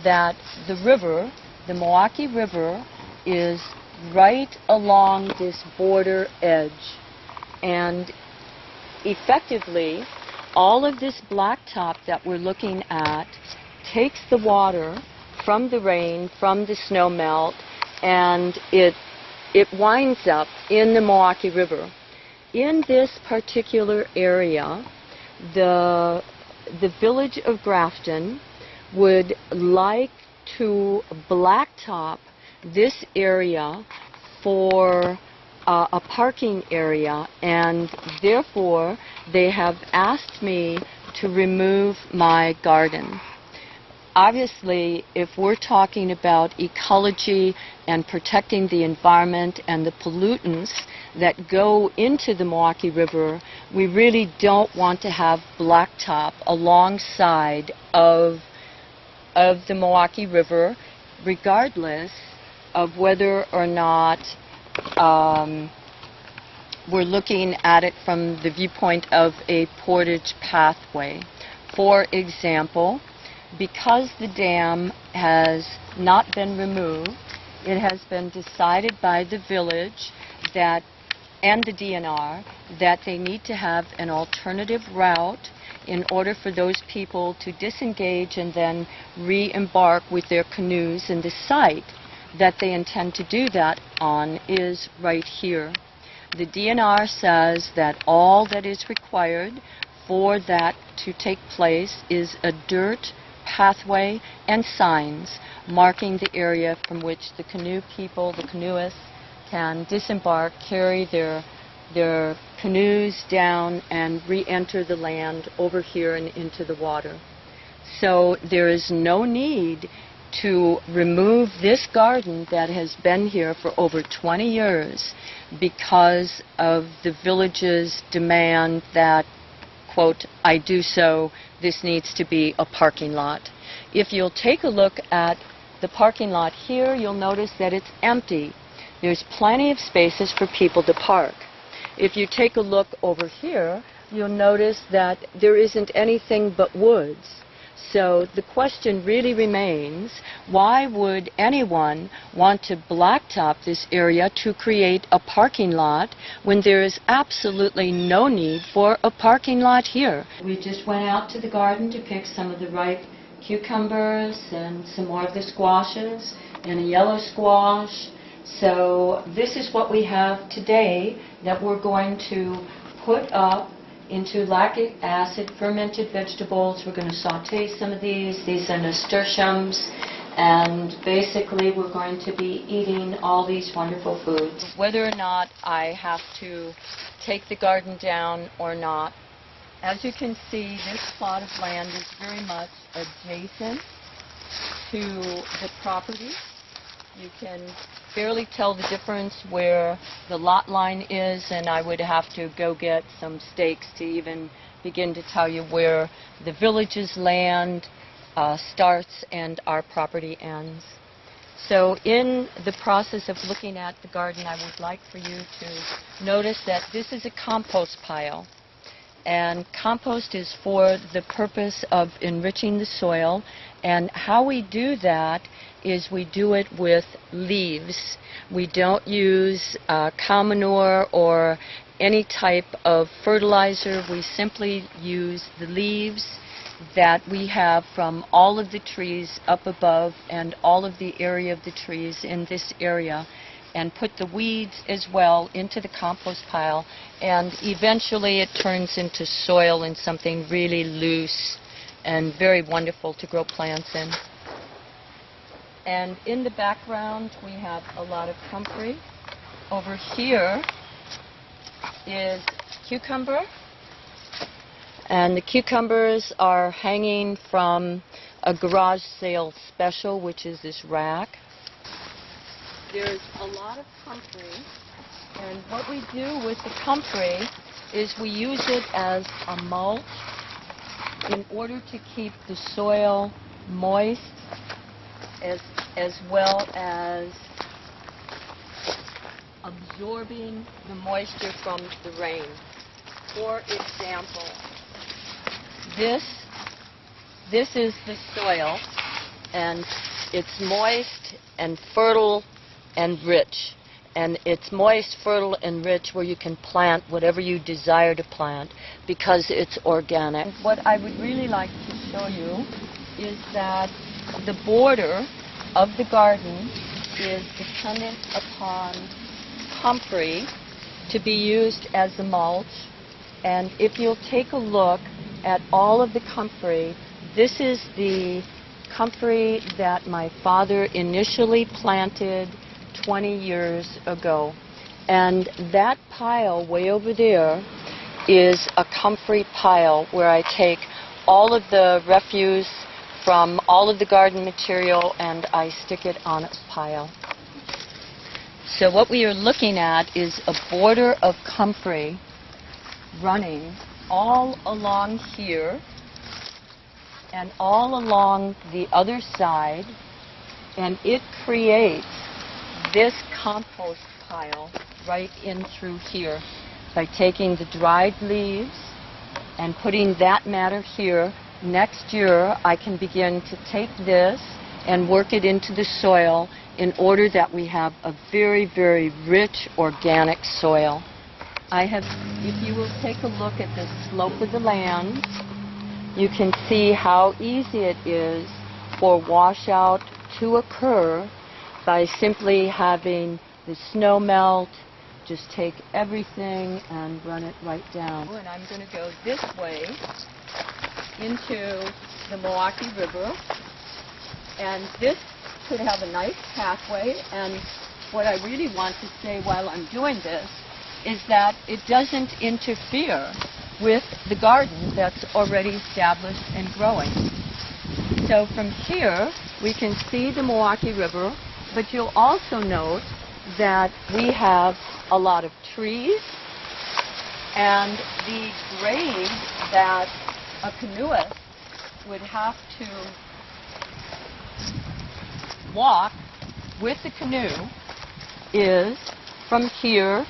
that the river, the Milwaukee River, is right along this border edge. And effectively, all of this blacktop that we're looking at takes the water from the rain, from the snow melt, and it winds up in the Milwaukee River. In this particular area, the village of Grafton would like to blacktop this area for a parking area, and therefore they have asked me to remove my garden. Obviously, if we're talking about ecology and protecting the environment and the pollutants that go into the Milwaukee River, we really don't want to have blacktop alongside of the Milwaukee River, regardless of whether or not we're looking at it from the viewpoint of a portage pathway. For example, because the dam has not been removed, it has been decided by the village that, and the DNR, that they need to have an alternative route in order for those people to disengage and then re-embark with their canoes. And the site that they intend to do that on is right here. The DNR says that all that is required for that to take place is a dirt pathway and signs marking the area from which the canoe people, the canoeists, can disembark, carry their canoes down, and re-enter the land over here and into the water. So there is no need to remove this garden that has been here for over 20 years because of the village's demand that, quote, I do so, this needs to be a parking lot. If you'll take a look at the parking lot here, you'll notice that it's empty. There's plenty of spaces for people to park. If you take a look over here, you'll notice that there isn't anything but woods. So the question really remains, why would anyone want to blacktop this area to create a parking lot when there is absolutely no need for a parking lot here? We just went out to the garden to pick some of the ripe cucumbers and some more of the squashes and a yellow squash. So this is what we have today that we're going to put up into lactic acid fermented vegetables. We're going to saute some of these. These are nasturtiums, and basically we're going to be eating all these wonderful foods. Whether or not I have to take the garden down or not, as you can see, this plot of land is very much adjacent to the property. You can barely tell the difference where the lot line is, and I would have to go get some stakes to even begin to tell you where the village's land starts and our property ends. So in the process of looking at the garden, I would like for you to notice that this is a compost pile. And compost is for the purpose of enriching the soil, and how we do that is we do it with leaves. We don't use cow manure or any type of fertilizer. We simply use the leaves that we have from all of the trees up above and all of the area of the trees in this area, and put the weeds as well into the compost pile, and eventually it turns into soil and something really loose and very wonderful to grow plants in. And in the background we have a lot of comfrey. Over here is cucumber, and the cucumbers are hanging from a garage sale special, which is this rack. There's a lot of comfrey, and what we do with the comfrey is we use it as a mulch in order to keep the soil moist, as well as absorbing the moisture from the rain. For example, this is the soil and it's moist and fertile and rich. And it's moist, fertile, and rich where you can plant whatever you desire to plant because it's organic. What I would really like to show you is that the border of the garden is dependent upon comfrey to be used as a mulch. And if you'll take a look at all of the comfrey, this is the comfrey that my father initially planted 20 years ago. And that pile way over there is a comfrey pile where I take all of the refuse from all of the garden material and I stick it on a pile. So what we are looking at is a border of comfrey running all along here and all along the other side, and it creates this compost pile right in through here by taking the dried leaves and putting that matter here. Next year I can begin to take this and work it into the soil in order that we have a very, very rich organic soil. If you will take a look at the slope of the land, you can see how easy it is for washout to occur by simply having the snow melt, just take everything and run it right down. And I'm going to go this way into the Milwaukee River, and this could have a nice pathway. And what I really want to say while I'm doing this is that it doesn't interfere with the garden that's already established and growing. So from here we can see the Milwaukee River, but you'll also note that we have a lot of trees, and the grade that a canoeist would have to walk with the canoe is from here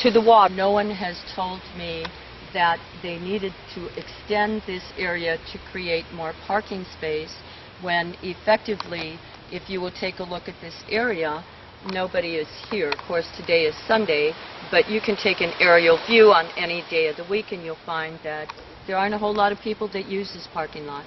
to the water. No one has told me that they needed to extend this area to create more parking space, when effectively, if you will take a look at this area, nobody is here. Of course, today is Sunday, but you can take an aerial view on any day of the week and you'll find that there aren't a whole lot of people that use this parking lot.